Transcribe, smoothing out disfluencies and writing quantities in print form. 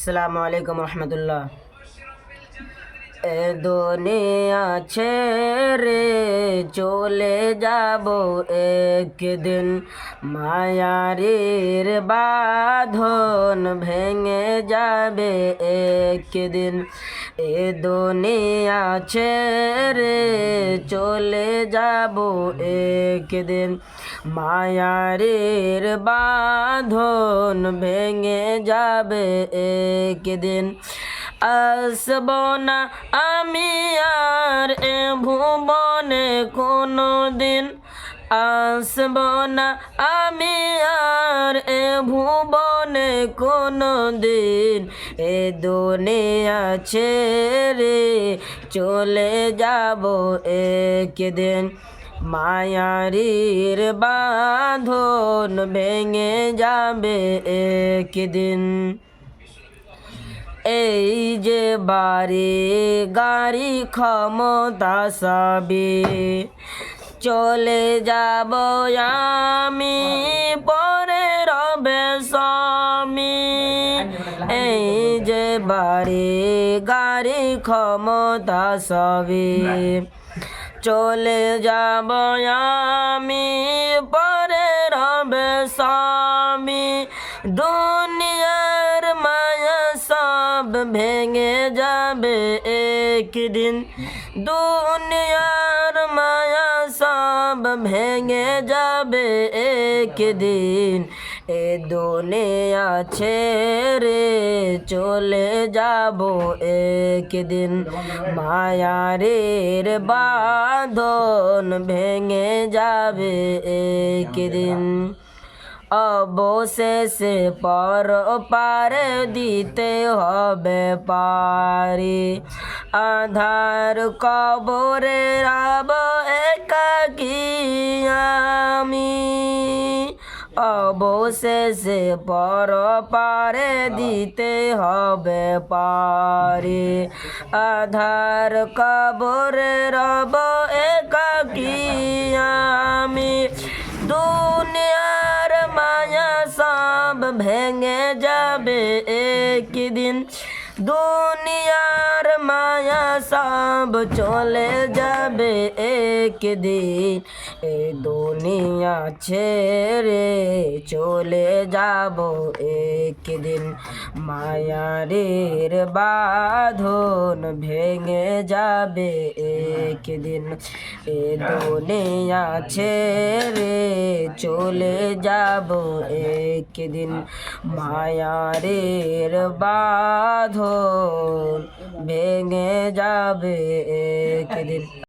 আসসালামু আলাইকুম রহমতুল্লাহ। এ দুনিয়া ছেড়ে চলে যাব একদিন, মায়ারির বাঁধন ভেঙে যাবে একদিন। এ দুনিয়া ছেড়ে চলে যাব একদিন, মায়ারির বাঁধন ভেঙে যাবে একদিন। আসব না আমি আর এ ভুবনে কোনো দিন, আসব না আমি আর এ ভুবনে কোনো দিন। এ দুনিয়া ছেড়ে চলে যাব একদিন, মায়ারির বাঁধন ভেঙে যাবে একদিন। এই যে বাড়ি গাড়ি ক্ষমতা সবই চলে যাব আমি, পরে রবে স্বামী। এই যে বাড়ি গাড়ি ক্ষমতা সবই চলে যাব আমি, পরে রবে স্বামী। দুনিয়ার মায়া সব ভেঙে যাবে একদিন, দুনিয়ার মায়া সব ভেঙে যাবে একদিন। এ দুনিয়া ছেড়ে চলে যাব একদিন, মায়ারির বাঁধন ভেঙে যাবে একদিন। অবশেষে পরপারে দিতে হবে পারি, আধার কবরে রব একাকী আমি। অবশেষে পরপারে দিতে হবে পারি, আধার কবরে রব একাকী আমি। দুনিয়ার মায়া সব ভেঙে যাবে একদিন, দুনিয়ার মায়া সব চলে যাবে একদিন। এ দুনিয়া ছেড়ে চলে যাব একদিন, মায়ারির বাঁধন ভেঙে যাবে একদিন। এ দুনিয়া ছেড়ে চলে যাব একদিন, মায়ারির বাঁধন ভেঙে যাবে একদিন।